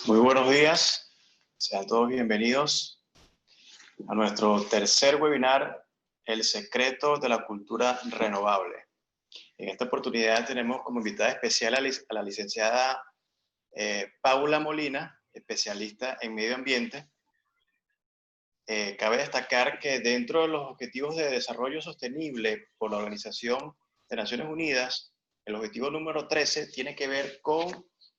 Muy buenos días, sean todos bienvenidos a nuestro tercer webinar, El secreto de la cultura renovable. En esta oportunidad tenemos como invitada especial a la licenciada Paula Molina, especialista en medio ambiente. Cabe destacar que dentro de los Objetivos de Desarrollo Sostenible por la Organización de Naciones Unidas, el objetivo número 13 tiene que ver con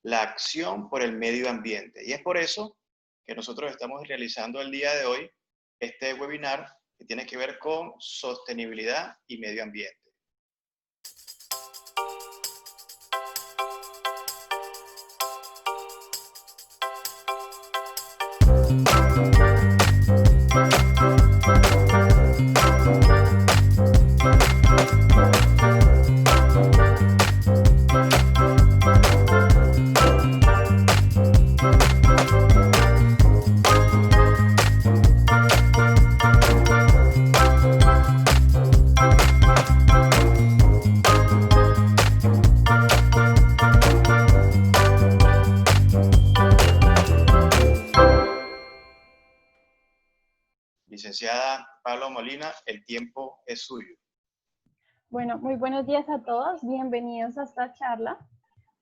la acción por el medio ambiente. Y es por eso que nosotros estamos realizando el día de hoy este webinar que tiene que ver con sostenibilidad y medio ambiente. Licenciada Paula Molina, el tiempo es suyo. Bueno, muy buenos días a todos, bienvenidos a esta charla.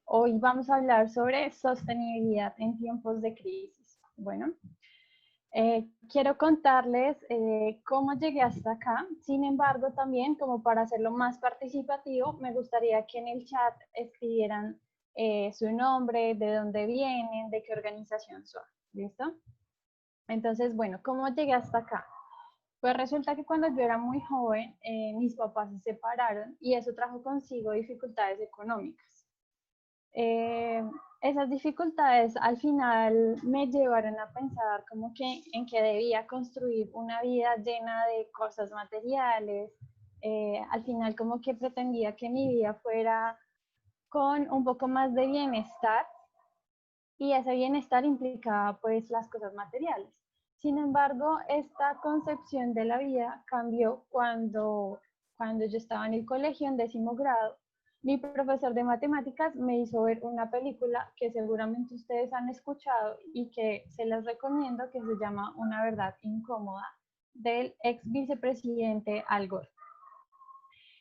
Hoy vamos a hablar sobre sostenibilidad en tiempos de crisis. Bueno, quiero contarles cómo llegué hasta acá. Sin embargo, también como para hacerlo más participativo, me gustaría que en el chat escribieran su nombre, de dónde vienen, de qué organización son. ¿Listo? Entonces, bueno, ¿cómo llegué hasta acá? Pues resulta que cuando yo era muy joven, mis papás se separaron y eso trajo consigo dificultades económicas. Esas dificultades al final me llevaron a pensar como que en que debía construir una vida llena de cosas materiales. Al final como que pretendía que mi vida fuera con un poco más de bienestar y ese bienestar implicaba pues las cosas materiales. Sin embargo, esta concepción de la vida cambió cuando yo estaba en el colegio en 10º grado. Mi profesor de matemáticas me hizo ver una película que seguramente ustedes han escuchado y que se les recomiendo, que se llama Una verdad incómoda, del ex vicepresidente Al Gore.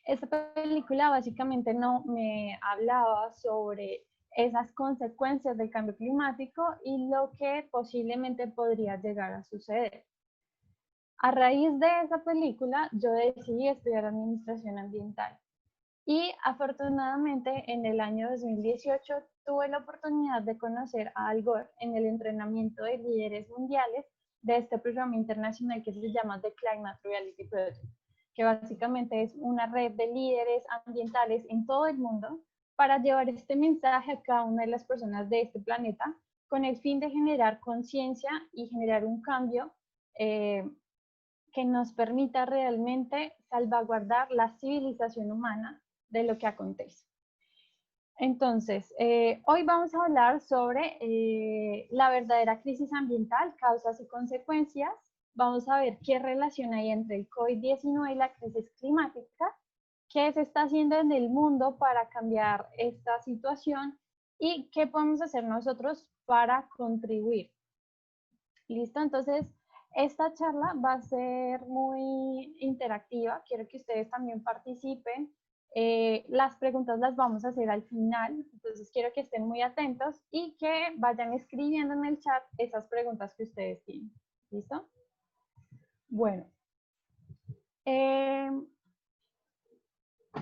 Esta película básicamente no me hablaba sobre esas consecuencias del cambio climático y lo que posiblemente podría llegar a suceder. A raíz de esa película, yo decidí estudiar administración ambiental y afortunadamente en el año 2018 tuve la oportunidad de conocer a Al Gore en el entrenamiento de líderes mundiales de este programa internacional que se llama The Climate Reality Project, que básicamente es una red de líderes ambientales en todo el mundo para llevar este mensaje a cada una de las personas de este planeta con el fin de generar conciencia y generar un cambio que nos permita realmente salvaguardar la civilización humana de lo que acontece. Entonces, hoy vamos a hablar sobre la verdadera crisis ambiental, causas y consecuencias. Vamos a ver qué relación hay entre el COVID-19 y la crisis climática, qué se está haciendo en el mundo para cambiar esta situación y qué podemos hacer nosotros para contribuir. ¿Listo? Entonces, esta charla va a ser muy interactiva. Quiero que ustedes también participen. Las preguntas las vamos a hacer al final, entonces quiero que estén muy atentos y que vayan escribiendo en el chat esas preguntas que ustedes tienen. ¿Listo? Bueno.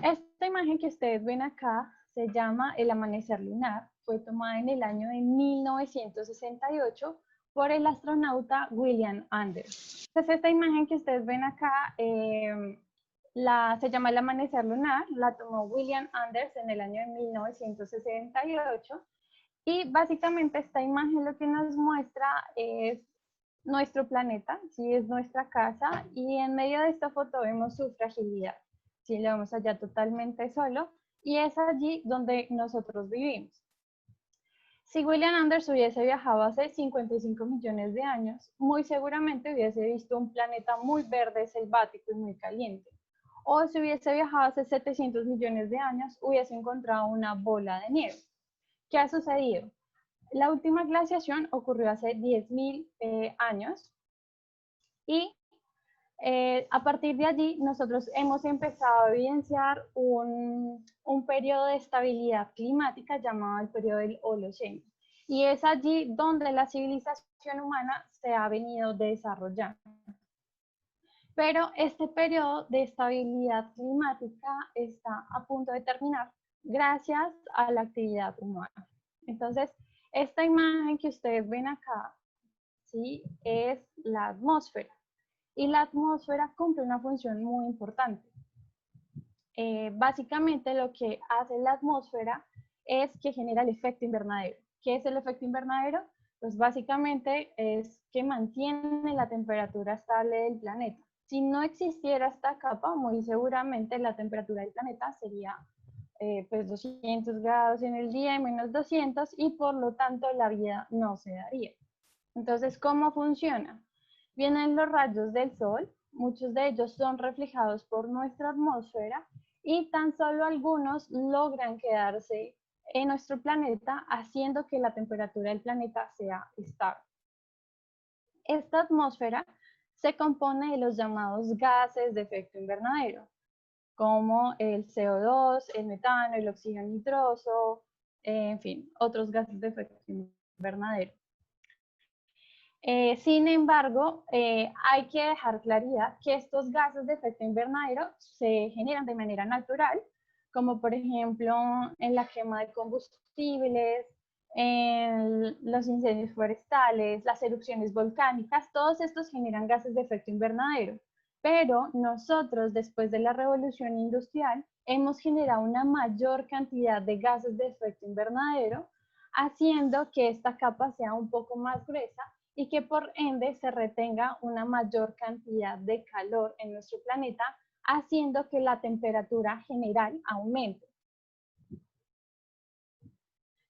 Esta imagen que ustedes ven acá se llama El amanecer lunar. Fue tomada en el año de 1968 por el astronauta William Anders. Entonces, esta imagen que ustedes ven acá se llama El amanecer lunar, la tomó William Anders en el año de 1968 y básicamente esta imagen lo que nos muestra es nuestro planeta, ¿sí? Es nuestra casa y en medio de esta foto vemos su fragilidad. ¿Sí? Lo vemos allá totalmente solo y es allí donde nosotros vivimos. Si William Anders hubiese viajado hace 55 millones de años, muy seguramente hubiese visto un planeta muy verde, selvático y muy caliente. O si hubiese viajado hace 700 millones de años, hubiese encontrado una bola de nieve. ¿Qué ha sucedido? La última glaciación ocurrió hace 10.000 años y a partir de allí nosotros hemos empezado a evidenciar un periodo de estabilidad climática llamado el periodo del Holoceno. Y es allí donde la civilización humana se ha venido desarrollando. Pero este periodo de estabilidad climática está a punto de terminar gracias a la actividad humana. Entonces, esta imagen que ustedes ven acá, ¿sí?, es la atmósfera. Y la atmósfera cumple una función muy importante. Básicamente lo que hace la atmósfera es que genera el efecto invernadero. ¿Qué es el efecto invernadero? Pues básicamente es que mantiene la temperatura estable del planeta. Si no existiera esta capa, muy seguramente la temperatura del planeta sería pues 200 grados en el día y menos 200 y por lo tanto la vida no se daría. Entonces, ¿cómo funciona? Vienen los rayos del sol, muchos de ellos son reflejados por nuestra atmósfera y tan solo algunos logran quedarse en nuestro planeta, haciendo que la temperatura del planeta sea estable. Esta atmósfera se compone de los llamados gases de efecto invernadero, como el CO2, el metano, el oxígeno nitroso, en fin, otros gases de efecto invernadero. Sin embargo, hay que dejar claridad que estos gases de efecto invernadero se generan de manera natural, como por ejemplo en la quema de combustibles, en los incendios forestales, las erupciones volcánicas, todos estos generan gases de efecto invernadero. Pero nosotros, después de la revolución industrial, hemos generado una mayor cantidad de gases de efecto invernadero, haciendo que esta capa sea un poco más gruesa y que por ende se retenga una mayor cantidad de calor en nuestro planeta, haciendo que la temperatura general aumente.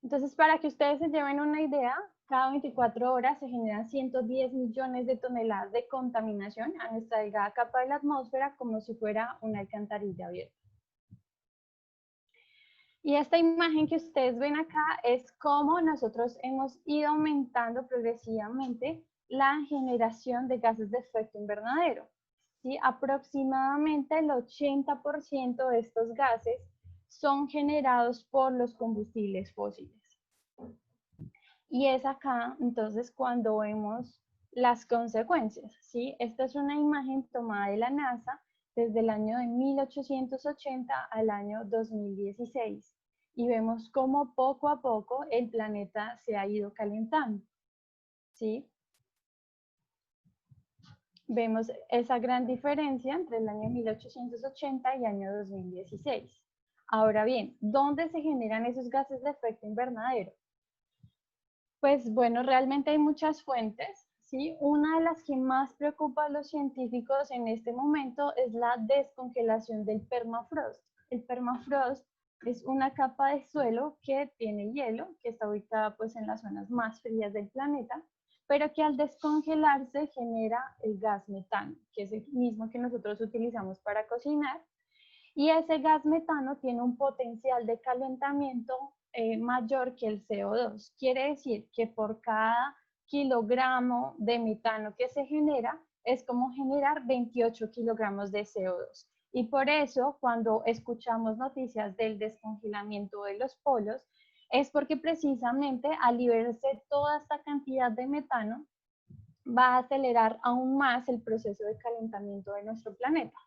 Entonces, para que ustedes se lleven una idea, cada 24 horas se generan 110 millones de toneladas de contaminación a nuestra delgada capa de la atmósfera, como si fuera una alcantarilla abierta. Y esta imagen que ustedes ven acá es cómo nosotros hemos ido aumentando progresivamente la generación de gases de efecto invernadero. ¿Sí? Aproximadamente el 80% de estos gases son generados por los combustibles fósiles. Y es acá, entonces, cuando vemos las consecuencias, ¿sí? Esta es una imagen tomada de la NASA desde el año de 1880 al año 2016. Y vemos cómo poco a poco el planeta se ha ido calentando, ¿sí? Vemos esa gran diferencia entre el año 1880 y el año 2016. Ahora bien, ¿dónde se generan esos gases de efecto invernadero? Pues bueno, realmente hay muchas fuentes, ¿sí? Una de las que más preocupa a los científicos en este momento es la descongelación del permafrost. El permafrost es una capa de suelo que tiene hielo, que está ubicada pues en las zonas más frías del planeta, pero que al descongelarse genera el gas metano, que es el mismo que nosotros utilizamos para cocinar. Y ese gas metano tiene un potencial de calentamiento mayor que el CO2. Quiere decir que por cada kilogramo de metano que se genera, es como generar 28 kilogramos de CO2. Y por eso, cuando escuchamos noticias del descongelamiento de los polos, es porque precisamente al liberarse toda esta cantidad de metano, va a acelerar aún más el proceso de calentamiento de nuestro planeta.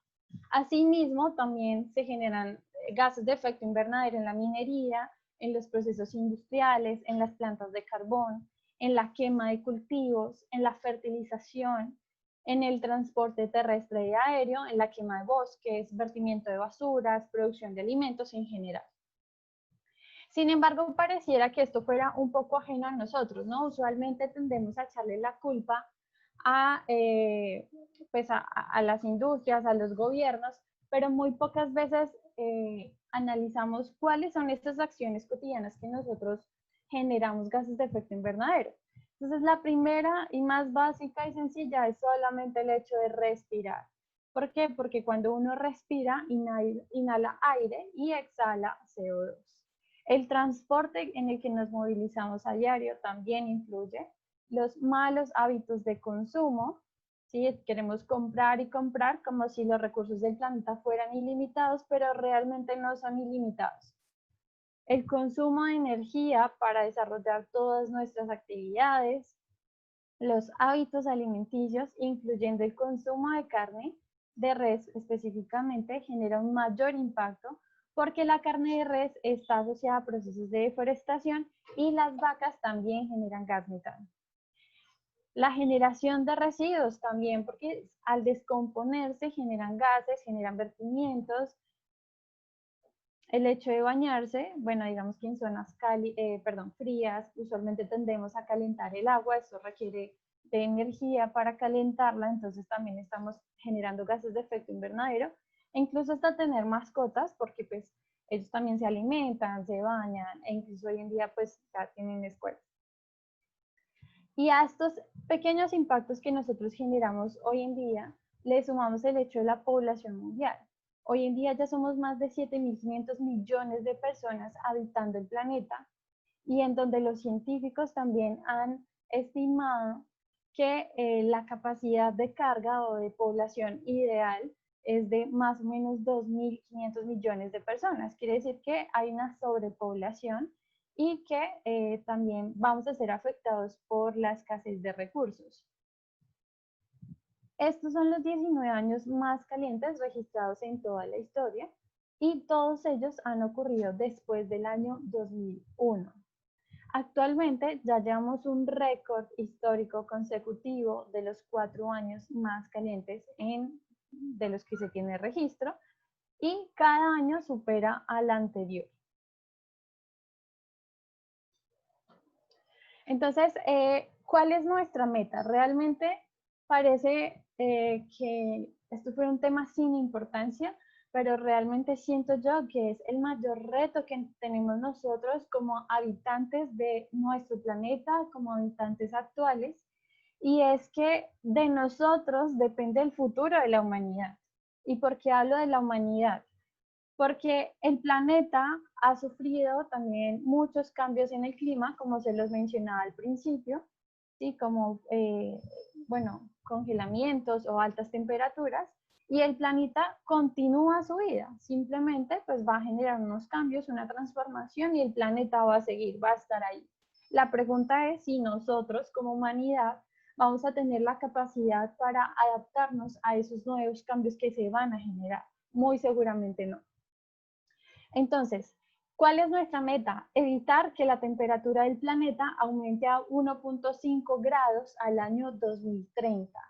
Asimismo, también se generan gases de efecto invernadero en la minería, en los procesos industriales, en las plantas de carbón, en la quema de cultivos, en la fertilización, en el transporte terrestre y aéreo, en la quema de bosques, vertimiento de basuras, producción de alimentos en general. Sin embargo, pareciera que esto fuera un poco ajeno a nosotros, ¿no? Usualmente tendemos a echarle la culpa a, pues a las industrias, a los gobiernos, pero muy pocas veces analizamos cuáles son estas acciones cotidianas que nosotros generamos gases de efecto invernadero. Entonces, la primera y más básica y sencilla es solamente el hecho de respirar. ¿Por qué? Porque cuando uno respira, inhala aire y exhala CO2. El transporte en el que nos movilizamos a diario también influye. Los malos hábitos de consumo, ¿sí? Queremos comprar y comprar como si los recursos del planeta fueran ilimitados, pero realmente no son ilimitados. El consumo de energía para desarrollar todas nuestras actividades, los hábitos alimenticios, incluyendo el consumo de carne de res específicamente, genera un mayor impacto porque la carne de res está asociada a procesos de deforestación y las vacas también generan gas metano. La generación de residuos también, porque al descomponerse generan gases, generan vertimientos. El hecho de bañarse, bueno, digamos que en zonas frías, usualmente tendemos a calentar el agua, eso requiere de energía para calentarla, entonces también estamos generando gases de efecto invernadero, e incluso hasta tener mascotas, porque pues ellos también se alimentan, se bañan, e incluso hoy en día pues ya tienen escuelas. Y a estos pequeños impactos que nosotros generamos hoy en día, le sumamos el hecho de la población mundial. Hoy en día ya somos más de 7.500 millones de personas habitando el planeta y en donde los científicos también han estimado que la capacidad de carga o de población ideal es de más o menos 2.500 millones de personas. Quiere decir que hay una sobrepoblación y que también vamos a ser afectados por la escasez de recursos. Estos son los 19 años más calientes registrados en toda la historia y todos ellos han ocurrido después del año 2001. Actualmente ya llevamos un récord histórico consecutivo de los 4 años más calientes de los que se tiene registro y cada año supera al anterior. Entonces, ¿cuál es nuestra meta? Realmente parece que esto fue un tema sin importancia, pero realmente siento yo que es el mayor reto que tenemos nosotros como habitantes de nuestro planeta, como habitantes actuales, y es que de nosotros depende el futuro de la humanidad. ¿Y por qué hablo de la humanidad? Porque el planeta ha sufrido también muchos cambios en el clima, como se los mencionaba al principio, ¿sí? Como bueno, congelamientos o altas temperaturas, y el planeta continúa su vida, simplemente pues va a generar unos cambios, una transformación y el planeta va a seguir, va a estar ahí. La pregunta es si nosotros como humanidad vamos a tener la capacidad para adaptarnos a esos nuevos cambios que se van a generar. Muy seguramente no. Entonces, ¿cuál es nuestra meta? Evitar que la temperatura del planeta aumente a 1.5 grados al año 2030.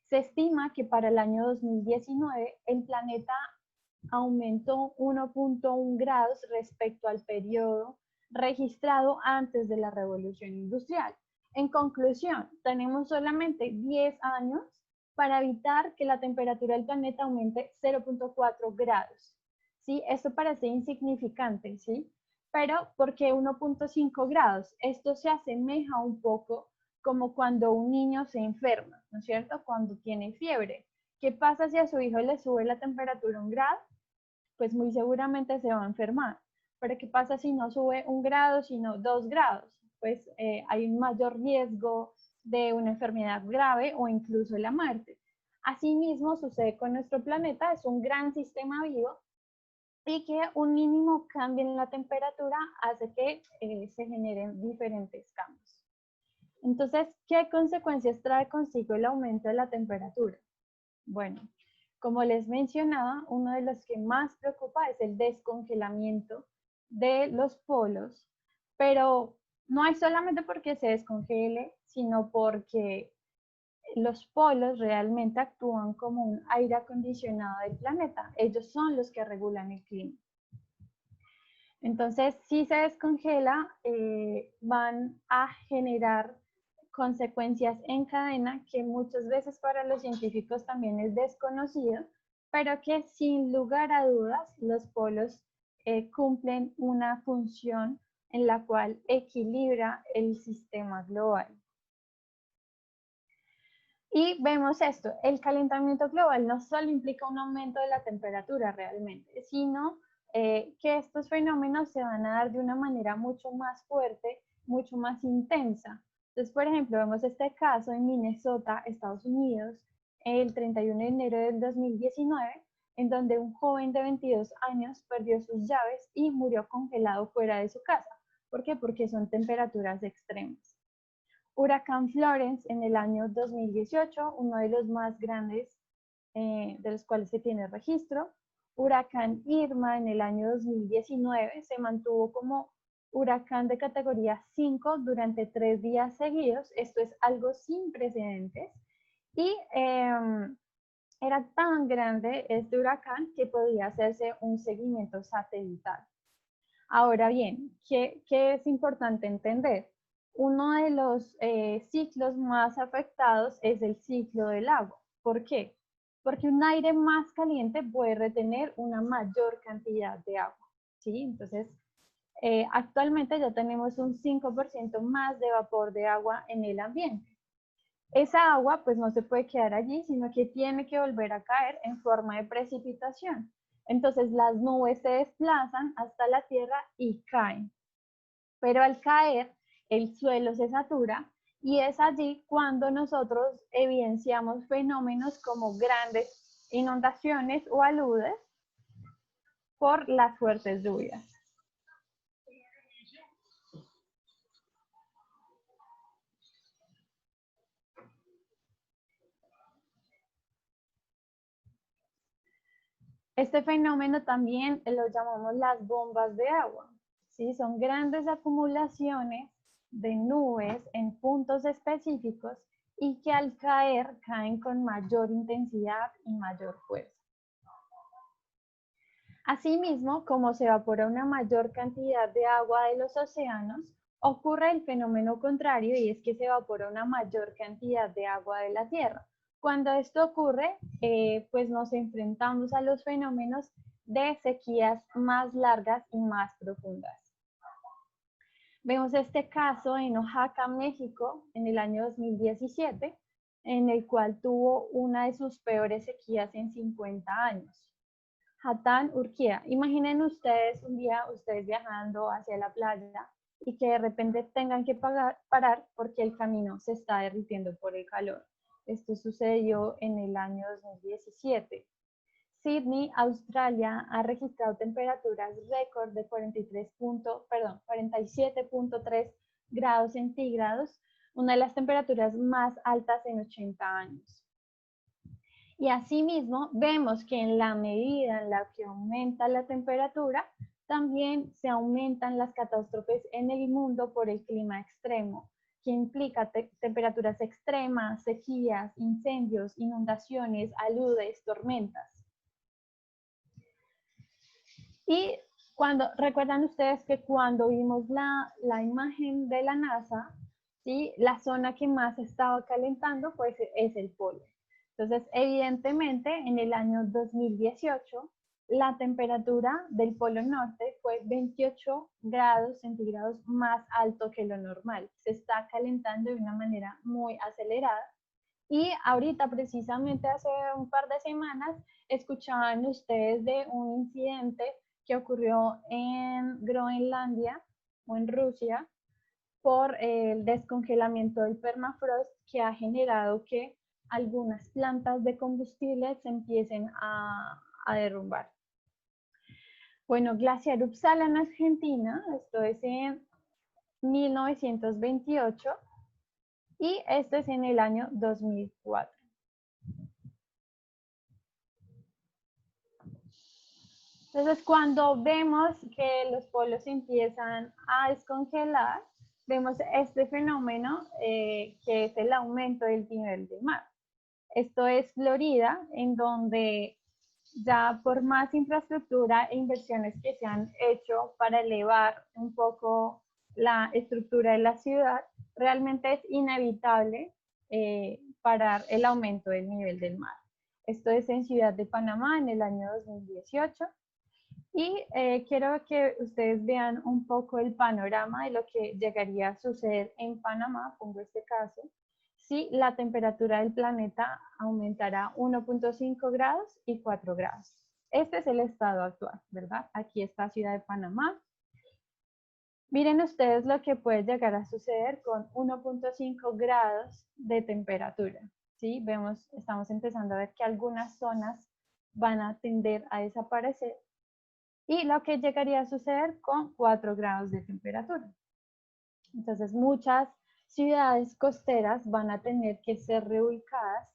Se estima que para el año 2019 el planeta aumentó 1.1 grados respecto al periodo registrado antes de la revolución industrial. En conclusión, tenemos solamente 10 años para evitar que la temperatura del planeta aumente 0.4 grados. ¿Sí? Esto parece insignificante, ¿sí? Pero ¿por qué 1.5 grados? Esto se asemeja un poco como cuando un niño se enferma, ¿no es cierto? Cuando tiene fiebre. ¿Qué pasa si a su hijo le sube la temperatura 1 grado? Pues muy seguramente se va a enfermar. Pero ¿qué pasa si no sube 1 grado, sino 2 grados? Pues hay un mayor riesgo de una enfermedad grave o incluso la muerte. Asimismo sucede con nuestro planeta, es un gran sistema vivo y que un mínimo cambio en la temperatura hace que se generen diferentes cambios. Entonces, ¿qué consecuencias trae consigo el aumento de la temperatura? Bueno, como les mencionaba, uno de los que más preocupa es el descongelamiento de los polos, pero no es solamente porque se descongele, sino porque los polos realmente actúan como un aire acondicionado del planeta. Ellos son los que regulan el clima. Entonces, si se descongela, van a generar consecuencias en cadena que muchas veces para los científicos también es desconocido, pero que sin lugar a dudas los polos cumplen una función en la cual equilibra el sistema global. Y vemos esto, el calentamiento global no solo implica un aumento de la temperatura realmente, sino que estos fenómenos se van a dar de una manera mucho más fuerte, mucho más intensa. Entonces, por ejemplo, vemos este caso en Minnesota, Estados Unidos, el 31 de enero del 2019, en donde un joven de 22 años perdió sus llaves y murió congelado fuera de su casa. ¿Por qué? Porque son temperaturas extremas. Huracán Florence en el año 2018, uno de los más grandes de los cuales se tiene registro. Huracán Irma en el año 2019 se mantuvo como huracán de categoría 5 durante 3 días seguidos. Esto es algo sin precedentes. Y era tan grande este huracán que podía hacerse un seguimiento satelital. Ahora bien, ¿qué es importante entender? Uno de los ciclos más afectados es el ciclo del agua. ¿Por qué? Porque un aire más caliente puede retener una mayor cantidad de agua, ¿sí? Entonces, actualmente ya tenemos un 5% más de vapor de agua en el ambiente. Esa agua pues no se puede quedar allí, sino que tiene que volver a caer en forma de precipitación. Entonces las nubes se desplazan hasta la tierra y caen. Pero al caer, el suelo se satura y es allí cuando nosotros evidenciamos fenómenos como grandes inundaciones o aludes por las fuertes lluvias. Este fenómeno también lo llamamos las bombas de agua. ¿Sí? Son grandes acumulaciones de nubes en puntos específicos y que al caer caen con mayor intensidad y mayor fuerza. Asimismo, como se evapora una mayor cantidad de agua de los océanos, ocurre el fenómeno contrario y es que se evapora una mayor cantidad de agua de la Tierra. Cuando esto ocurre, pues nos enfrentamos a los fenómenos de sequías más largas y más profundas. Vemos este caso en Oaxaca, México, en el año 2017, en el cual tuvo una de sus peores sequías en 50 años. Hatán, Urquía. Imaginen ustedes un día, ustedes viajando hacia la playa y que de repente tengan que parar porque el camino se está derritiendo por el calor. Esto sucedió en el año 2017. Sydney, Australia, ha registrado temperaturas récord de 47.3 grados centígrados, una de las temperaturas más altas en 80 años. Y asimismo, vemos que en la medida en la que aumenta la temperatura, también se aumentan las catástrofes en el mundo por el clima extremo, que implica temperaturas extremas, sequías, incendios, inundaciones, aludes, tormentas. Y recuerdan ustedes que cuando vimos la imagen de la NASA, ¿sí? La zona que más estaba calentando pues, es el polo. Entonces, evidentemente, en el año 2018, la temperatura del polo norte fue 28 grados centígrados más alto que lo normal. Se está calentando de una manera muy acelerada. Y ahorita, precisamente hace un par de semanas, escuchaban ustedes de un incidente que ocurrió en Groenlandia o en Rusia por el descongelamiento del permafrost que ha generado que algunas plantas de combustible se empiecen a derrumbar. Bueno, Glaciar Uppsala en Argentina, esto es en 1928 y esto es en el año 2004. Entonces, cuando vemos que los polos empiezan a descongelar, vemos este fenómeno que es el aumento del nivel del mar. Esto es Florida, en donde ya por más infraestructura e inversiones que se han hecho para elevar un poco la estructura de la ciudad, realmente es inevitable parar el aumento del nivel del mar. Esto es en Ciudad de Panamá en el año 2018. Y quiero que ustedes vean un poco el panorama de lo que llegaría a suceder en Panamá, pongo este caso, si la temperatura del planeta aumentara 1.5 grados y 4 grados. este es el estado actual, ¿verdad? Aquí está Ciudad de Panamá. Miren ustedes lo que puede llegar a suceder con 1.5 grados de temperatura, ¿sí? Vemos, estamos empezando a ver que algunas zonas van a tender a desaparecer y lo que llegaría a suceder con 4 grados de temperatura. Entonces, muchas ciudades costeras van a tener que ser reubicadas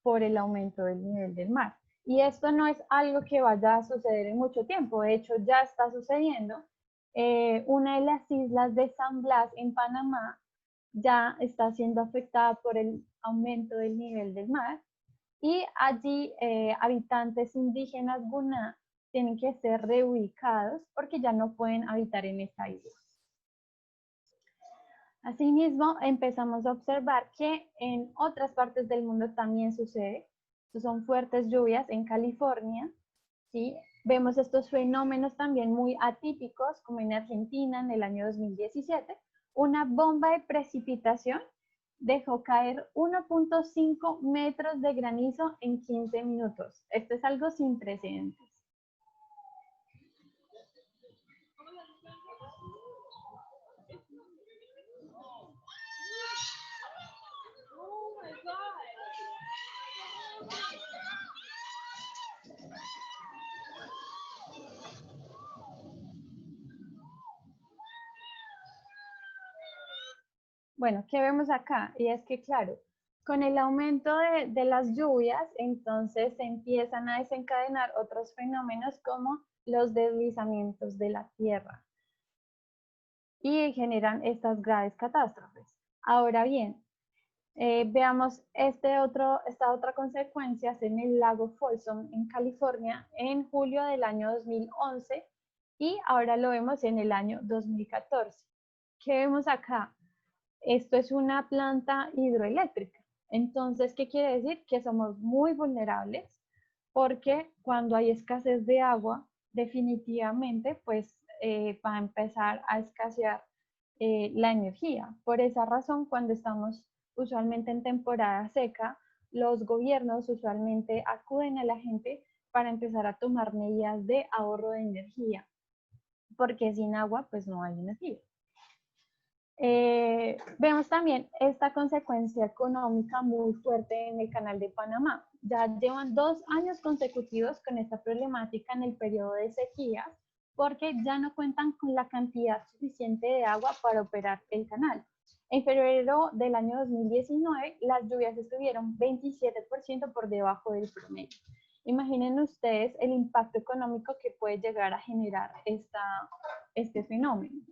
por el aumento del nivel del mar. Y esto no es algo que vaya a suceder en mucho tiempo, de hecho ya está sucediendo. Una de las islas de San Blas en Panamá ya está siendo afectada por el aumento del nivel del mar y allí habitantes indígenas Buná tienen que ser reubicados porque ya no pueden habitar en esta isla. Asimismo, empezamos a observar que en otras partes del mundo también sucede. Son fuertes lluvias en California, ¿sí? Vemos estos fenómenos también muy atípicos, como en Argentina en el año 2017. Una bomba de precipitación dejó caer 1.5 metros de granizo en 15 minutos. Esto es algo sin precedentes. Bueno, ¿qué vemos acá? Y es que, claro, con el aumento de las lluvias, entonces se empiezan a desencadenar otros fenómenos como los deslizamientos de la tierra y generan estas graves catástrofes. Ahora bien, veamos esta otra consecuencia en el lago Folsom en California en julio del año 2011 y ahora lo vemos en el año 2014. ¿Qué vemos acá? Esto es una planta hidroeléctrica. Entonces, ¿qué quiere decir? Que somos muy vulnerables porque cuando hay escasez de agua, definitivamente pues va a empezar a escasear la energía. Por esa razón, cuando estamos usualmente en temporada seca, los gobiernos usualmente acuden a la gente para empezar a tomar medidas de ahorro de energía, porque sin agua pues no hay energía. Vemos también esta consecuencia económica muy fuerte en el Canal de Panamá. Ya llevan 2 años consecutivos con esta problemática en el periodo de sequías porque ya no cuentan con la cantidad suficiente de agua para operar el canal. En febrero del año 2019, las lluvias estuvieron 27% por debajo del promedio. Imaginen ustedes el impacto económico que puede llegar a generar este fenómeno.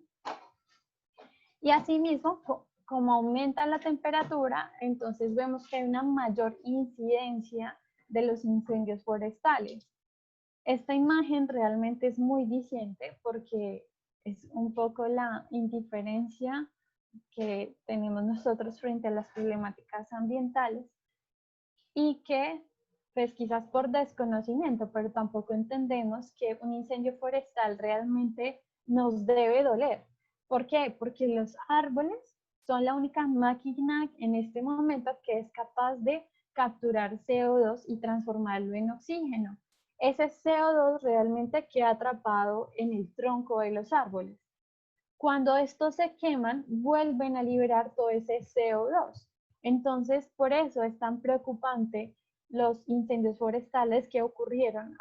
Y asimismo, como aumenta la temperatura, entonces vemos que hay una mayor incidencia de los incendios forestales. Esta imagen realmente es muy diciente porque es un poco la indiferencia que tenemos nosotros frente a las problemáticas ambientales y que, pues quizás por desconocimiento, pero tampoco entendemos que un incendio forestal realmente nos debe doler. ¿Por qué? Porque los árboles son la única máquina en este momento que es capaz de capturar CO2 y transformarlo en oxígeno. Ese CO2 realmente queda atrapado en el tronco de los árboles. Cuando estos se queman, vuelven a liberar todo ese CO2. Entonces, por eso es tan preocupante los incendios forestales que ocurrieron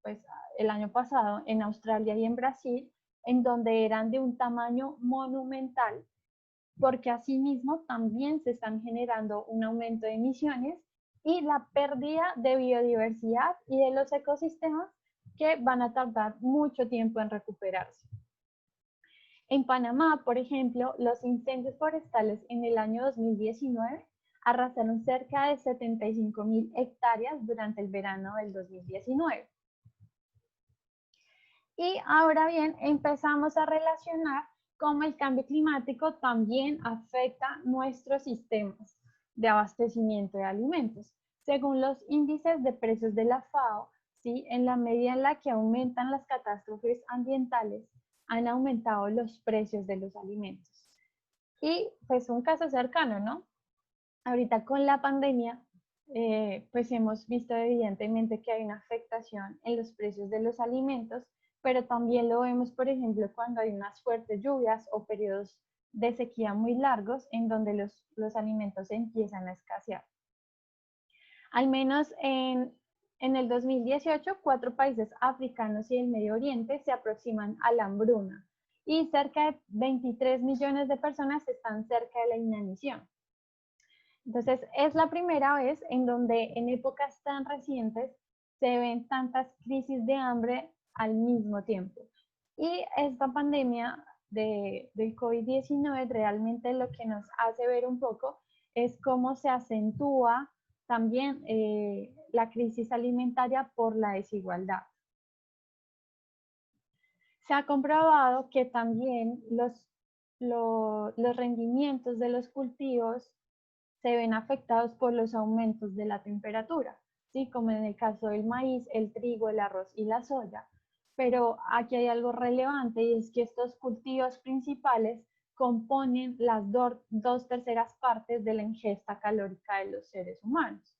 pues, el año pasado en Australia y en Brasil, en donde eran de un tamaño monumental, porque asimismo también se están generando un aumento de emisiones y la pérdida de biodiversidad y de los ecosistemas que van a tardar mucho tiempo en recuperarse. En Panamá, por ejemplo, los incendios forestales en el año 2019 arrasaron cerca de 75.000 hectáreas durante el verano del 2019. Y ahora bien, empezamos a relacionar cómo el cambio climático también afecta nuestros sistemas de abastecimiento de alimentos. Según los índices de precios de la FAO, ¿sí? En la medida en la que aumentan las catástrofes ambientales, han aumentado los precios de los alimentos. Y pues un caso cercano, ¿no? Ahorita con la pandemia, pues hemos visto evidentemente que hay una afectación en los precios de los alimentos, pero también lo vemos, por ejemplo, cuando hay unas fuertes lluvias o periodos de sequía muy largos en donde los alimentos empiezan a escasear. Al menos en el 2018, 4 países africanos y del Medio Oriente se aproximan a la hambruna y cerca de 23 millones de personas están cerca de la inanición. Entonces, es la primera vez en donde en épocas tan recientes se ven tantas crisis de hambre al mismo tiempo. Y esta pandemia del COVID-19 realmente lo que nos hace ver un poco es cómo se acentúa también la crisis alimentaria por la desigualdad. Se ha comprobado que también los rendimientos de los cultivos se ven afectados por los aumentos de la temperatura, ¿sí? Como en el caso del maíz, el trigo, el arroz y la soya. Pero aquí hay algo relevante y es que estos cultivos principales componen las 2/3 partes de la ingesta calórica de los seres humanos.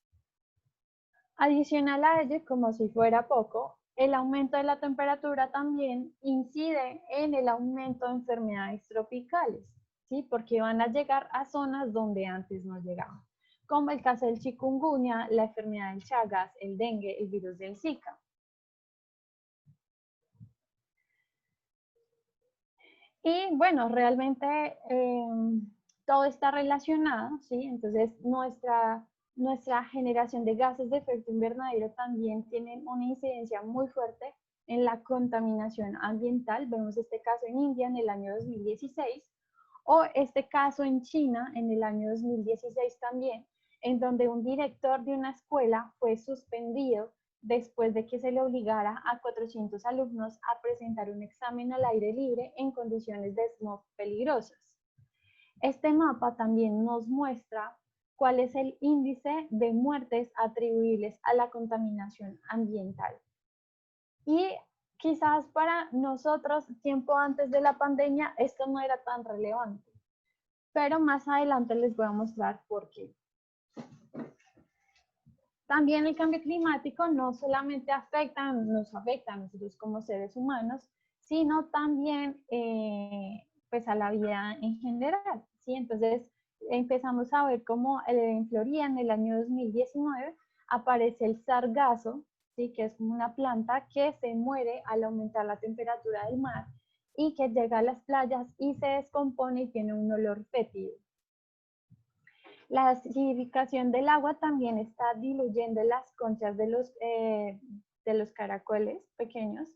Adicional a ello, como si fuera poco, el aumento de la temperatura también incide en el aumento de enfermedades tropicales, ¿sí? Porque van a llegar a zonas donde antes no llegaban, como el caso del chikungunya, la enfermedad del Chagas, el dengue, el virus del Zika. Y bueno, realmente todo está relacionado, ¿sí? Entonces nuestra generación de gases de efecto invernadero también tiene una incidencia muy fuerte en la contaminación ambiental. Vemos este caso en India en el año 2016 o este caso en China en el año 2016 también, en donde un director de una escuela fue suspendido después de que se le obligara a 400 alumnos a presentar un examen al aire libre en condiciones de smog peligrosas. Este mapa también nos muestra cuál es el índice de muertes atribuibles a la contaminación ambiental. Y quizás para nosotros, tiempo antes de la pandemia, esto no era tan relevante, pero más adelante les voy a mostrar por qué. También el cambio climático no solamente nos afecta a nosotros como seres humanos, sino también pues a la vida en general, ¿sí? Entonces empezamos a ver cómo en Florida en el año 2019 aparece el sargazo, ¿sí? Que es como una planta que se muere al aumentar la temperatura del mar y que llega a las playas y se descompone y tiene un olor fétido. La acidificación del agua también está diluyendo las conchas de los caracoles pequeños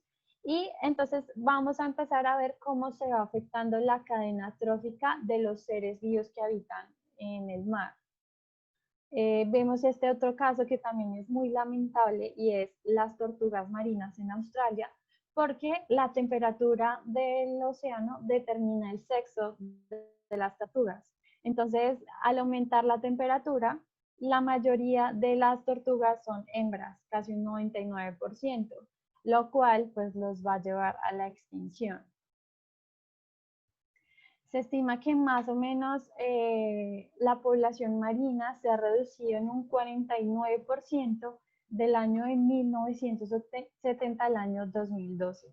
y entonces vamos a empezar a ver cómo se va afectando la cadena trófica de los seres vivos que habitan en el mar. Vemos este otro caso que también es muy lamentable y es las tortugas marinas en Australia, porque la temperatura del océano determina el sexo de las tortugas. Entonces, al aumentar la temperatura, la mayoría de las tortugas son hembras, casi un 99%, lo cual pues los va a llevar a la extinción. Se estima que más o menos la población marina se ha reducido en un 49% del año de 1970 al año 2012.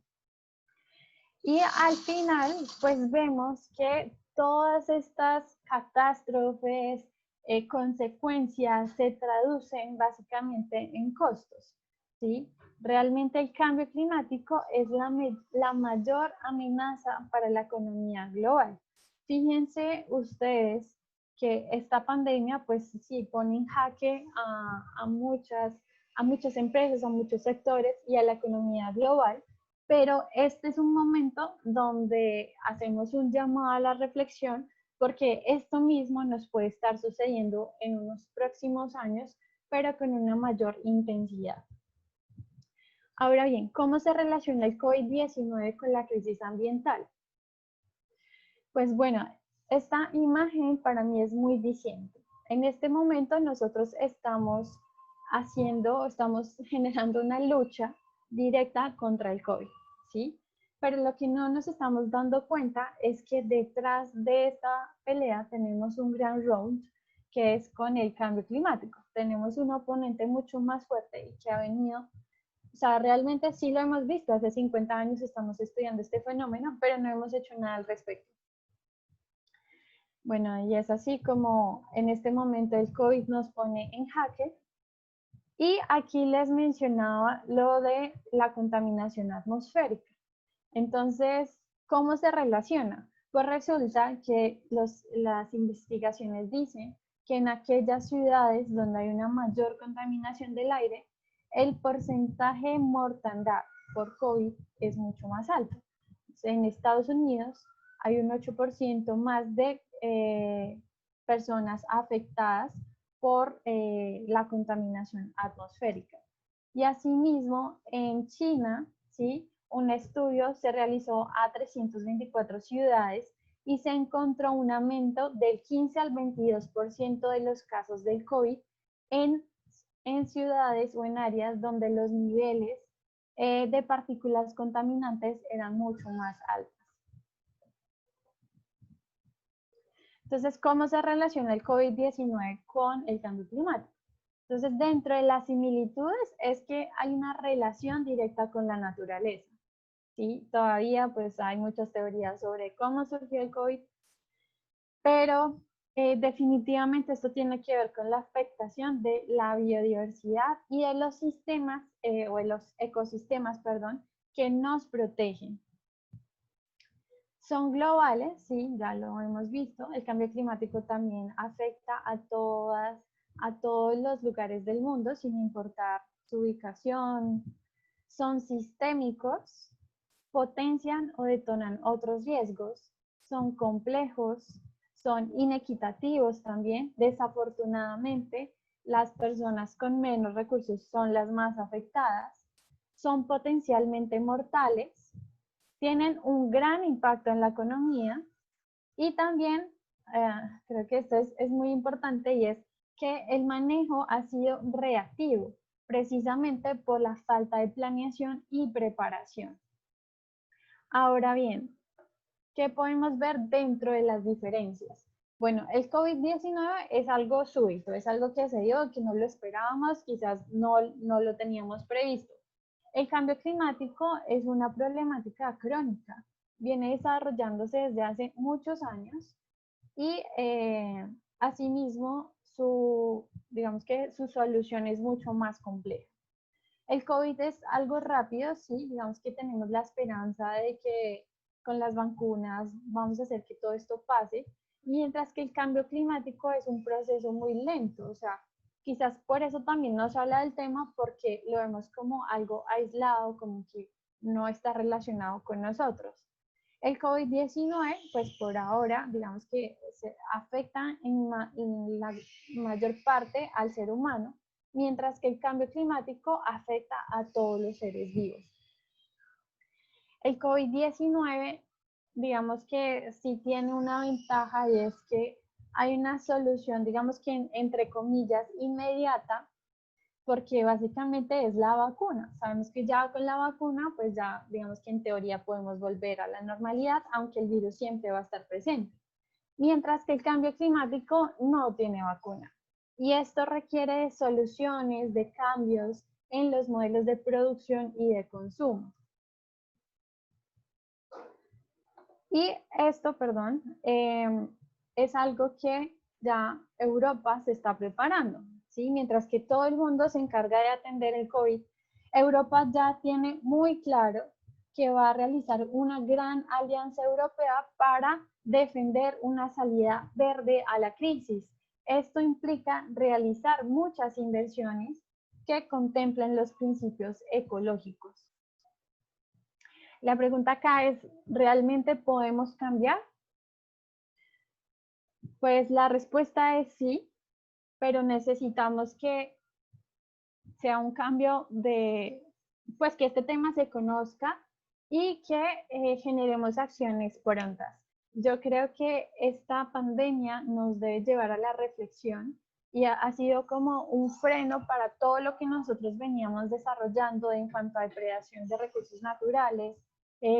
Y al final, pues vemos que todas estas catástrofes, consecuencias se traducen básicamente en costos, ¿sí? Realmente el cambio climático es la mayor amenaza para la economía global. Fíjense ustedes que esta pandemia, pues sí, pone en jaque a muchas empresas, a muchos sectores y a la economía global, pero este es un momento donde hacemos un llamado a la reflexión porque esto mismo nos puede estar sucediendo en unos próximos años, pero con una mayor intensidad. Ahora bien, ¿cómo se relaciona el COVID-19 con la crisis ambiental? Pues bueno, esta imagen para mí es muy diciente. En este momento nosotros estamos generando una lucha directa contra el COVID, ¿sí? Pero lo que no nos estamos dando cuenta es que detrás de esta pelea tenemos un gran round que es con el cambio climático. Tenemos un oponente mucho más fuerte y que ha venido, o sea, realmente sí lo hemos visto, hace 50 años estamos estudiando este fenómeno, pero no hemos hecho nada al respecto. Bueno, y es así como en este momento el COVID nos pone en jaque. Y aquí les mencionaba lo de la contaminación atmosférica. Entonces, ¿cómo se relaciona? Pues resulta que las investigaciones dicen que en aquellas ciudades donde hay una mayor contaminación del aire, el porcentaje de mortandad por COVID es mucho más alto. En Estados Unidos hay un 8% más de personas afectadas por la contaminación atmosférica. Y asimismo, en China, ¿sí? Un estudio se realizó a 324 ciudades y se encontró un aumento del 15 al 22% de los casos del COVID en ciudades o en áreas donde los niveles de partículas contaminantes eran mucho más altos. Entonces, ¿cómo se relaciona el COVID-19 con el cambio climático? Entonces, dentro de las similitudes es que hay una relación directa con la naturaleza. ¿Sí? Todavía pues hay muchas teorías sobre cómo surgió el COVID, pero definitivamente esto tiene que ver con la afectación de la biodiversidad y de los sistemas o de los ecosistemas, perdón, que nos protegen. Son globales, sí, ya lo hemos visto. El cambio climático también afecta a todos los lugares del mundo, sin importar su ubicación. Son sistémicos, potencian o detonan otros riesgos, son complejos, son inequitativos también. Desafortunadamente, las personas con menos recursos son las más afectadas, son potencialmente mortales, tienen un gran impacto en la economía y también, creo que esto es muy importante y es que el manejo ha sido reactivo, precisamente por la falta de planeación y preparación. Ahora bien, ¿qué podemos ver dentro de las diferencias? Bueno, el COVID-19 es algo súbito, es algo que se dio, que no lo esperábamos, quizás no lo teníamos previsto. El cambio climático es una problemática crónica, viene desarrollándose desde hace muchos años y asimismo digamos que su solución es mucho más compleja. El COVID es algo rápido, sí, digamos que tenemos la esperanza de que con las vacunas vamos a hacer que todo esto pase, mientras que el cambio climático es un proceso muy lento, o sea, quizás por eso también nos habla del tema, porque lo vemos como algo aislado, como que no está relacionado con nosotros. El COVID-19, pues por ahora, digamos que se afecta en la mayor parte al ser humano, mientras que el cambio climático afecta a todos los seres vivos. El COVID-19, digamos que sí tiene una ventaja y es que hay una solución, digamos que entre comillas, inmediata, porque básicamente es la vacuna. Sabemos que ya con la vacuna, pues ya digamos que en teoría podemos volver a la normalidad, aunque el virus siempre va a estar presente. Mientras que el cambio climático no tiene vacuna. Y esto requiere de soluciones, de cambios en los modelos de producción y de consumo. Y esto, perdón, es algo que ya Europa se está preparando, ¿sí? Mientras que todo el mundo se encarga de atender el COVID, Europa ya tiene muy claro que va a realizar una gran alianza europea para defender una salida verde a la crisis. Esto implica realizar muchas inversiones que contemplen los principios ecológicos. La pregunta acá es, ¿realmente podemos cambiar? Pues la respuesta es sí, pero necesitamos que sea un cambio pues que este tema se conozca y que generemos acciones prontas. Yo creo que esta pandemia nos debe llevar a la reflexión y ha sido como un freno para todo lo que nosotros veníamos desarrollando en cuanto a depredación de recursos naturales,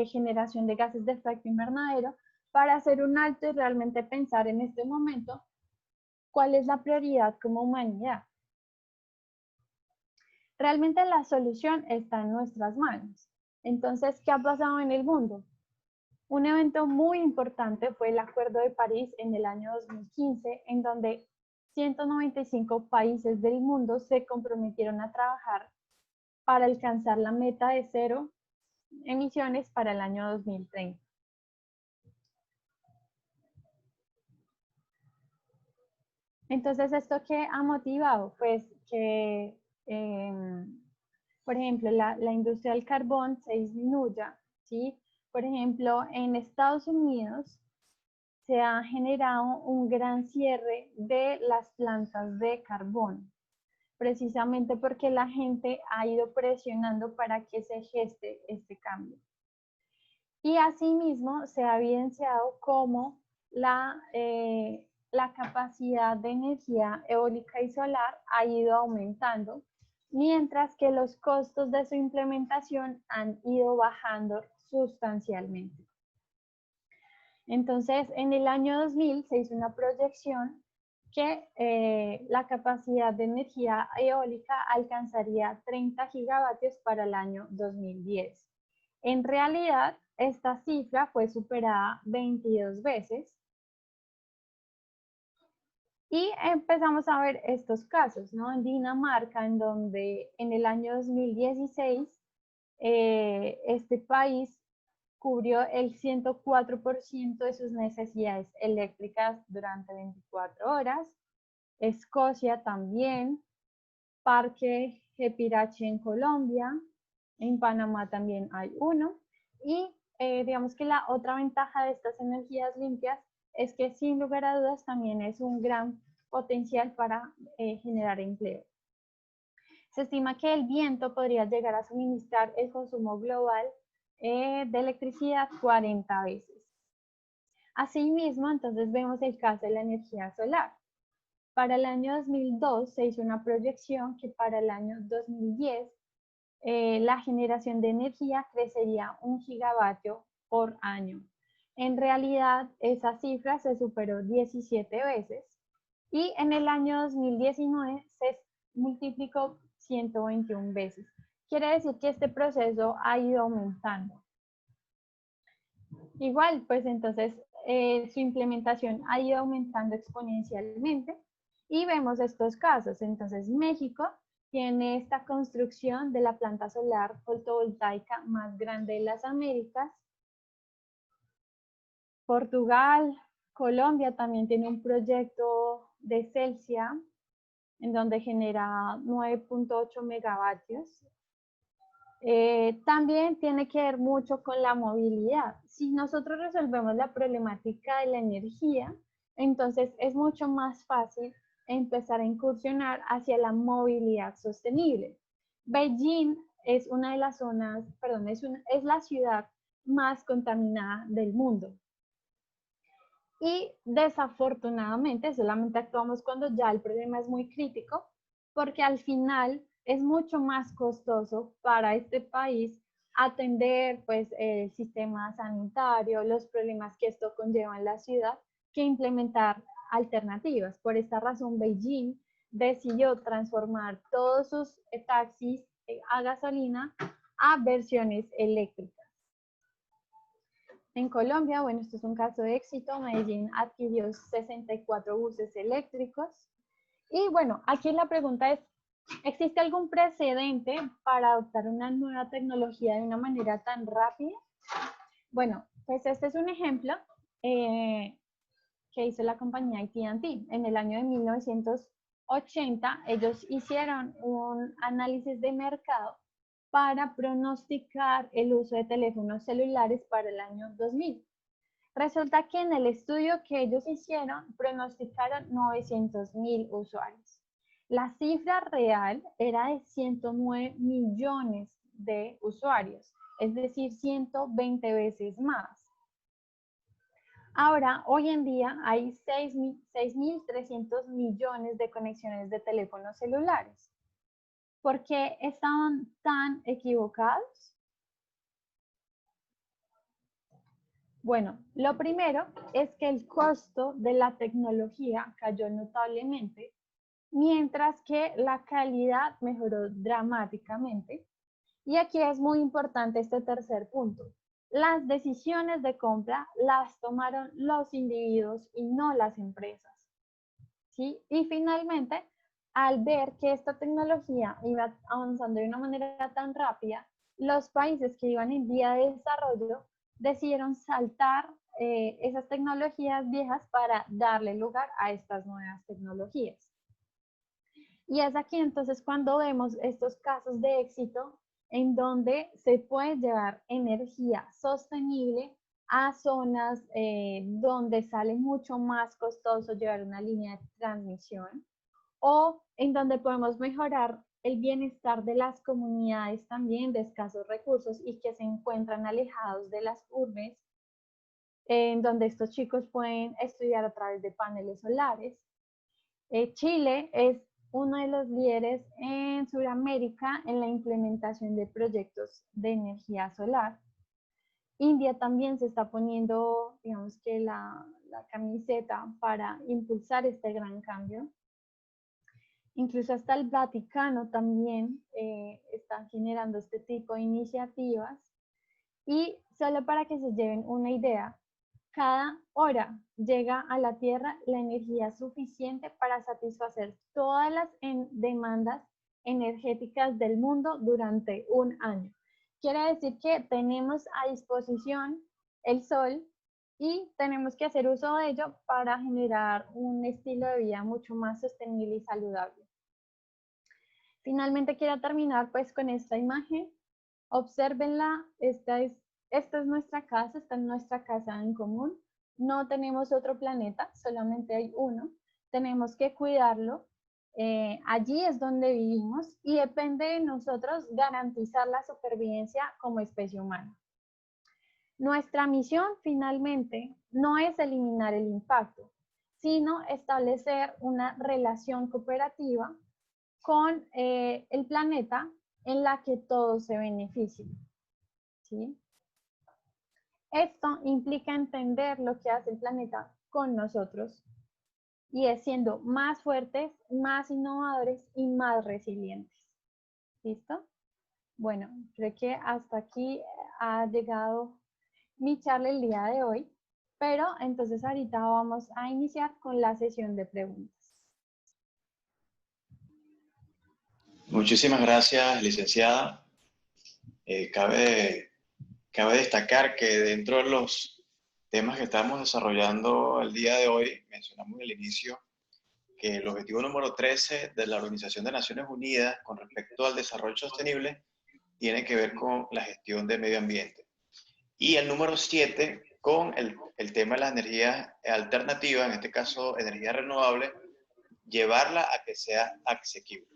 generación de gases de efecto invernadero, para hacer un alto y realmente pensar en este momento ¿Cuál es la prioridad como humanidad? Realmente la solución está en nuestras manos. Entonces, ¿qué ha pasado en el mundo? Un evento muy importante fue el Acuerdo de París en el año 2015, en donde 195 países del mundo se comprometieron a trabajar para alcanzar la meta de 0 emisiones para el año 2030. Entonces, ¿esto qué ha motivado? Pues que, por ejemplo, la industria del carbón se disminuya, ¿sí? Por ejemplo, en Estados Unidos se ha generado un gran cierre de las plantas de carbón, precisamente porque la gente ha ido presionando para que se geste este cambio. Y asimismo se ha evidenciado cómo la capacidad de energía eólica y solar ha ido aumentando, mientras que los costos de su implementación han ido bajando sustancialmente. Entonces, en el año 2000 se hizo una proyección que la capacidad de energía eólica alcanzaría 30 gigavatios para el año 2010. En realidad, esta cifra fue superada 22 veces y empezamos a ver estos casos, ¿no? En Dinamarca, en donde en el año 2016 este país cubrió el 104% de sus necesidades eléctricas durante 24 horas. Escocia también, Parque Jepirachi en Colombia, en Panamá también hay uno. Y digamos que la otra ventaja de estas energías limpias es que sin lugar a dudas también es un gran potencial para generar empleo. Se estima que el viento podría llegar a suministrar el consumo global de electricidad 40 veces. Asimismo, entonces vemos el caso de la energía solar. Para el año 2002 se hizo una proyección que para el año 2010 la generación de energía crecería 1 gigavatio por año. En realidad, esa cifra se superó 17 veces y en el año 2019 se multiplicó 121 veces. Quiere decir que este proceso ha ido aumentando. Igual, pues entonces su implementación ha ido aumentando exponencialmente y vemos estos casos. Entonces México tiene esta construcción de la planta solar fotovoltaica más grande de las Américas. Portugal, Colombia también tiene un proyecto de Celsia en donde genera 9.8 megavatios. También tiene que ver mucho con la movilidad. Si nosotros resolvemos la problemática de la energía, entonces es mucho más fácil empezar a incursionar hacia la movilidad sostenible. Beijing es una de las zonas, perdón, es la ciudad más contaminada del mundo. Y desafortunadamente solamente actuamos cuando ya el problema es muy crítico, porque al final es mucho más costoso para este país atender pues, el sistema sanitario, los problemas que esto conlleva en la ciudad, que implementar alternativas. Por esta razón, Beijing decidió transformar todos sus taxis a gasolina a versiones eléctricas. En Colombia, bueno, esto es un caso de éxito. Medellín adquirió 64 buses eléctricos. Y bueno, aquí la pregunta es, ¿existe algún precedente para adoptar una nueva tecnología de una manera tan rápida? Bueno, pues este es un ejemplo que hizo la compañía AT&T. En el año de 1980, ellos hicieron un análisis de mercado para pronosticar el uso de teléfonos celulares para el año 2000. Resulta que en el estudio que ellos hicieron, pronosticaron 900,000 usuarios. La cifra real era de 109 millones de usuarios, es decir, 120 veces más. Ahora, hoy en día hay 6.300 millones de conexiones de teléfonos celulares. ¿Por qué estaban tan equivocados? Bueno, lo primero es que el costo de la tecnología cayó notablemente, mientras que la calidad mejoró dramáticamente. Y aquí es muy importante este tercer punto. Las decisiones de compra las tomaron los individuos y no las empresas, ¿sí? Y finalmente, al ver que esta tecnología iba avanzando de una manera tan rápida, los países que iban en vía de desarrollo decidieron saltar esas tecnologías viejas para darle lugar a estas nuevas tecnologías. Y es aquí entonces cuando vemos estos casos de éxito en donde se puede llevar energía sostenible a zonas donde sale mucho más costoso llevar una línea de transmisión, o en donde podemos mejorar el bienestar de las comunidades también de escasos recursos y que se encuentran alejados de las urbes, en donde estos chicos pueden estudiar a través de paneles solares. Chile es uno de los líderes en Sudamérica en la implementación de proyectos de energía solar. India también se está poniendo, digamos que la camiseta para impulsar este gran cambio. Incluso hasta el Vaticano también está generando este tipo de iniciativas. Y solo para que se lleven una idea, cada hora llega a la Tierra la energía suficiente para satisfacer todas las demandas energéticas del mundo durante un año. Quiere decir que tenemos a disposición el sol y tenemos que hacer uso de ello para generar un estilo de vida mucho más sostenible y saludable. Finalmente quiero terminar pues con esta imagen. Obsérvenla, esta es nuestra casa, esta es nuestra casa en común. No tenemos otro planeta, solamente hay uno. Tenemos que cuidarlo. Allí es donde vivimos y depende de nosotros garantizar la supervivencia como especie humana. Nuestra misión finalmente no es eliminar el impacto, sino establecer una relación cooperativa con el planeta en la que todos se beneficien, ¿sí? Esto implica entender lo que hace el planeta con nosotros y es siendo más fuertes, más innovadores y más resilientes. ¿Listo? Bueno, creo que hasta aquí ha llegado mi charla el día de hoy, pero entonces ahorita vamos a iniciar con la sesión de preguntas. Muchísimas gracias, licenciada. Cabe destacar que dentro de los temas que estamos desarrollando el día de hoy, mencionamos al inicio que el objetivo número 13 de la Organización de Naciones Unidas con respecto al desarrollo sostenible tiene que ver con la gestión del medio ambiente. Y el número 7 con el tema de las energías alternativas, en este caso energía renovable, llevarla a que sea asequible.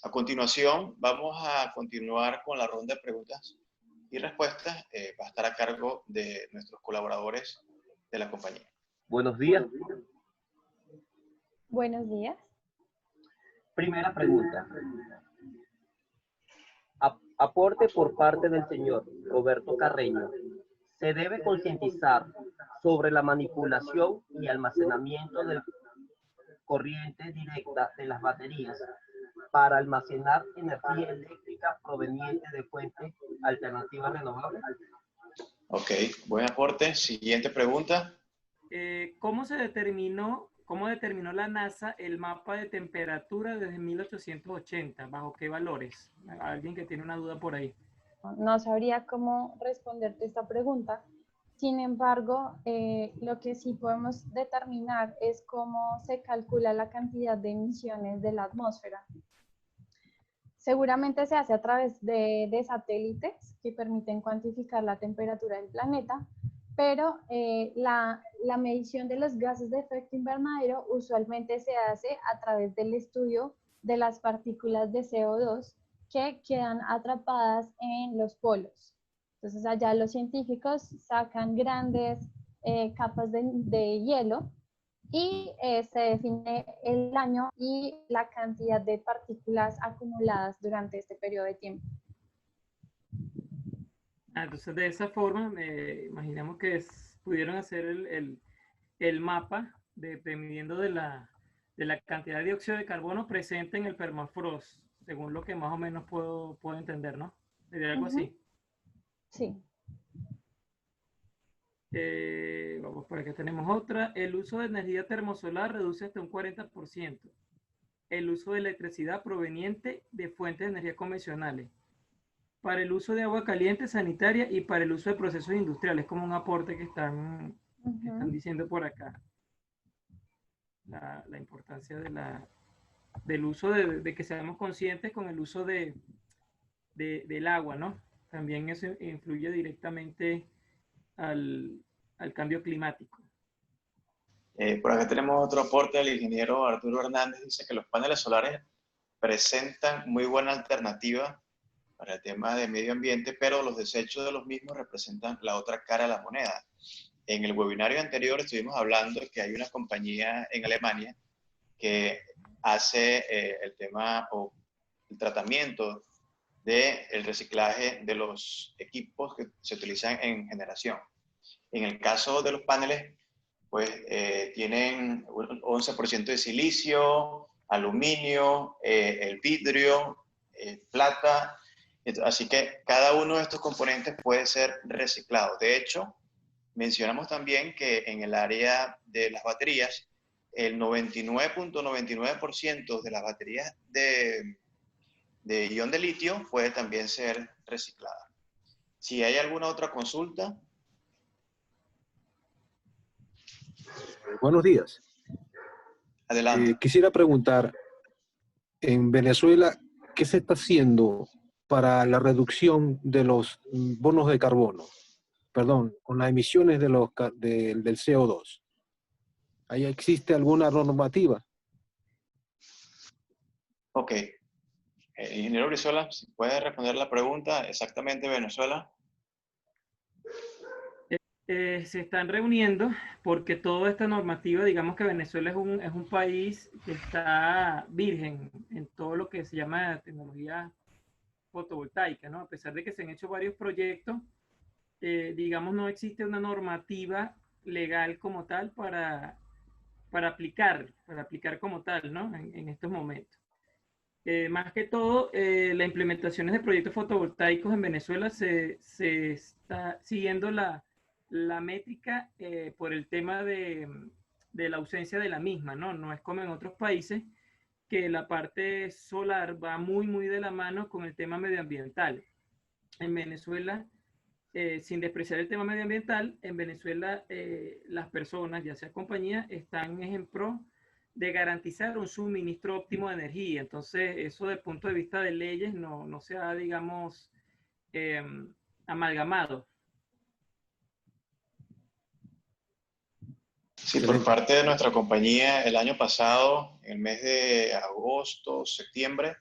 A continuación, vamos a continuar con la ronda de preguntas y respuestas. Va a estar a cargo de nuestros colaboradores de la compañía. Buenos días. Buenos días. Primera pregunta. Aporte por parte del señor Roberto Carreño. ¿Se debe concientizar sobre la manipulación y almacenamiento de corriente directa de las baterías para almacenar energía eléctrica proveniente de fuentes alternativas renovables? Ok, buen aporte. Siguiente pregunta. ¿Cómo determinó la NASA el mapa de temperatura desde 1880? ¿Bajo qué valores? Alguien que tiene una duda por ahí. No sabría cómo responderte esta pregunta. Sin embargo, lo que sí podemos determinar es cómo se calcula la cantidad de emisiones de la atmósfera. Seguramente se hace a través de satélites que permiten cuantificar la temperatura del planeta, pero la medición de los gases de efecto invernadero usualmente se hace a través del estudio de las partículas de CO2 que quedan atrapadas en los polos. Entonces allá los científicos sacan grandes capas de hielo y se define el año y la cantidad de partículas acumuladas durante este periodo de tiempo. Entonces de esa forma imaginamos que pudieron hacer el mapa dependiendo de la cantidad de dióxido de carbono presente en el permafrost, según lo que más o menos puedo entender, ¿no? Sería algo así. Sí. Vamos por acá, tenemos otra. El uso de energía termosolar reduce hasta un 40% el uso de electricidad proveniente de fuentes de energía convencionales para el uso de agua caliente, sanitaria y para el uso de procesos industriales, como un aporte que están diciendo por acá. La importancia del uso de que seamos conscientes con el uso del agua, ¿no? También eso influye directamente al cambio climático. Por acá tenemos otro aporte del ingeniero Arturo Hernández. Dice que los paneles solares presentan muy buena alternativa para el tema de medio ambiente, pero los desechos de los mismos representan la otra cara de la moneda. En el webinario anterior estuvimos hablando de que hay una compañía en Alemania que hace el tema o el tratamiento del reciclaje de los equipos que se utilizan en generación. En el caso de los paneles, pues tienen un 11% de silicio, aluminio, el vidrio, plata. Así que cada uno de estos componentes puede ser reciclado. De hecho, mencionamos también que en el área de las baterías, el 99.99% de las baterías de ion de litio puede también ser reciclada. Si hay alguna otra consulta. Buenos días. Adelante. Quisiera preguntar, en Venezuela, ¿qué se está haciendo para la reducción de los bonos de carbono? Perdón, con las emisiones del CO2. ¿Ahí existe alguna normativa? Ok. Ingeniero Brizuela, si puede responder la pregunta, exactamente Venezuela. Se están reuniendo porque toda esta normativa, digamos que Venezuela es un país que está virgen en todo lo que se llama tecnología fotovoltaica, ¿no? A pesar de que se han hecho varios proyectos, digamos, no existe una normativa legal como tal para aplicar como tal, ¿no? En estos momentos. Más que todo, la implementación de proyectos fotovoltaicos en Venezuela se está siguiendo la métrica por el tema de la ausencia de la misma, ¿no? No es como en otros países que la parte solar va muy de la mano con el tema medioambiental. En Venezuela, sin despreciar el tema medioambiental, en Venezuela las personas, ya sea compañías, están en pro de garantizar un suministro óptimo de energía. Entonces, eso desde el punto de vista de leyes no se ha, digamos, amalgamado. Sí, por parte de nuestra compañía, el año pasado, en el mes de agosto, septiembre,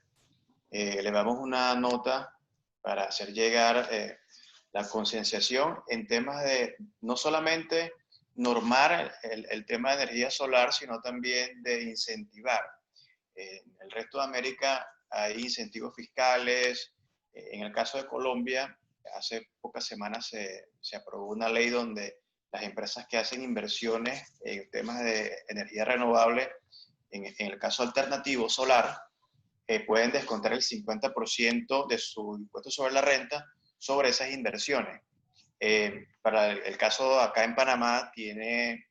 le damos una nota para hacer llegar la concienciación en temas de no solamente normar el tema de energía solar, sino también de incentivar. En el resto de América hay incentivos fiscales. En el caso de Colombia, hace pocas semanas se aprobó una ley donde las empresas que hacen inversiones en temas de energía renovable, en el caso alternativo solar, pueden descontar el 50% de su impuesto sobre la renta sobre esas inversiones. Para el caso acá en Panamá, tiene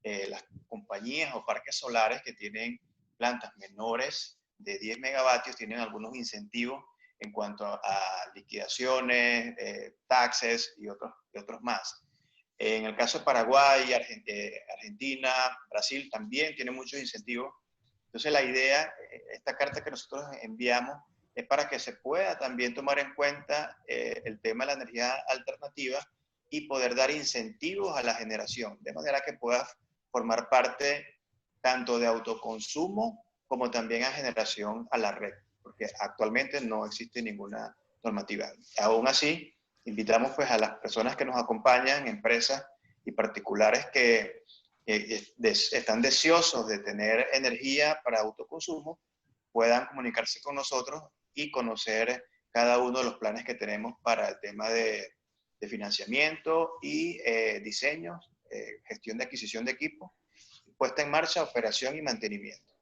las compañías o parques solares que tienen plantas menores de 10 megavatios, tienen algunos incentivos en cuanto a liquidaciones, taxes y otros más. En el caso de Paraguay, Argentina, Brasil también tienen muchos incentivos. Entonces la idea, esta carta que nosotros enviamos, es para que se pueda también tomar en cuenta el tema de la energía alternativa y poder dar incentivos a la generación, de manera que pueda formar parte tanto de autoconsumo como también a generación a la red, porque actualmente no existe ninguna normativa. Aún así, invitamos pues a las personas que nos acompañan, empresas y particulares que están deseosos de tener energía para autoconsumo, puedan comunicarse con nosotros y conocer cada uno de los planes que tenemos para el tema de financiamiento y diseños gestión de adquisición de equipo, puesta en marcha, operación y mantenimiento.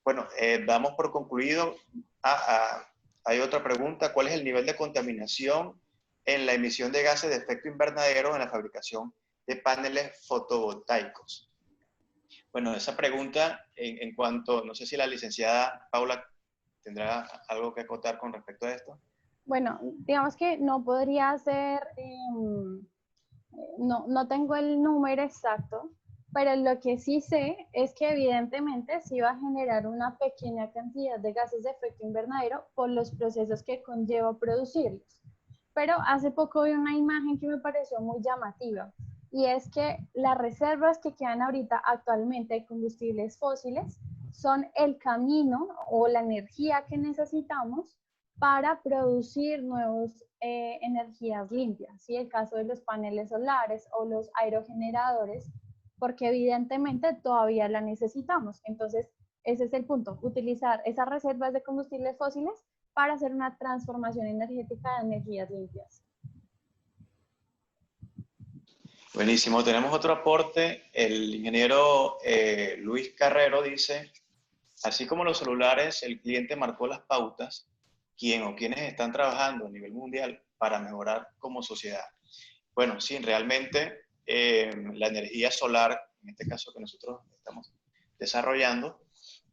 Bueno, damos por concluido. Hay otra pregunta. ¿Cuál es el nivel de contaminación en la emisión de gases de efecto invernadero en la fabricación de paneles fotovoltaicos? Bueno, esa pregunta en cuanto, no sé si la licenciada Paula tendrá algo que acotar con respecto a esto. Bueno, digamos que no podría ser, no tengo el número exacto, pero lo que sí sé es que evidentemente sí va a generar una pequeña cantidad de gases de efecto invernadero por los procesos que conlleva producirlos. Pero hace poco vi una imagen que me pareció muy llamativa, y es que las reservas que quedan ahorita actualmente de combustibles fósiles son el camino o la energía que necesitamos para producir nuevas energías limpias, ¿sí? El caso de los paneles solares o los aerogeneradores, porque evidentemente todavía la necesitamos. Entonces, ese es el punto, utilizar esas reservas de combustibles fósiles para hacer una transformación energética de energías limpias. Buenísimo. Tenemos otro aporte. El ingeniero Luis Carrero dice, así como los celulares, el cliente marcó las pautas, quién o quienes están trabajando a nivel mundial para mejorar como sociedad. Bueno, sí, realmente la energía solar, en este caso que nosotros estamos desarrollando,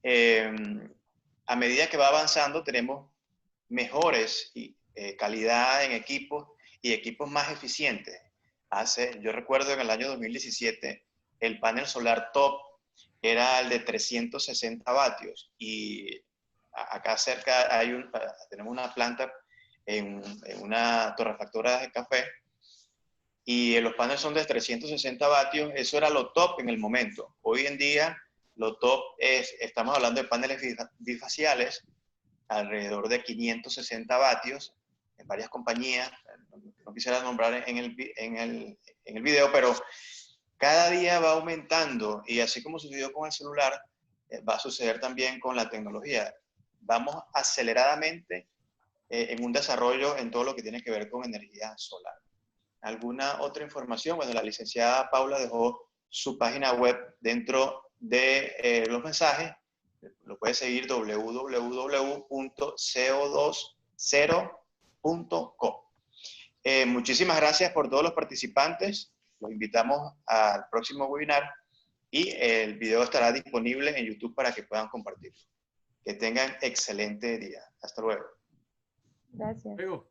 a medida que va avanzando tenemos mejores calidad en equipos y equipos más eficientes. Yo recuerdo en el año 2017 el panel solar top era el de 360 vatios y acá cerca tenemos una planta en una torrefactora de café y los paneles son de 360 vatios, eso era lo top en el momento. Hoy en día lo top estamos hablando de paneles bifaciales, alrededor de 560 vatios, en varias compañías, no quisiera nombrar en el video, pero cada día va aumentando y así como sucedió con el celular, va a suceder también con la tecnología. Vamos aceleradamente en un desarrollo en todo lo que tiene que ver con energía solar. ¿Alguna otra información? Bueno, la licenciada Paula dejó su página web dentro de los mensajes. Lo puede seguir www.co20.com. Muchísimas gracias por todos los participantes. Los invitamos al próximo webinar y el video estará disponible en YouTube para que puedan compartirlo. Que tengan excelente día. Hasta luego. Gracias. Luego.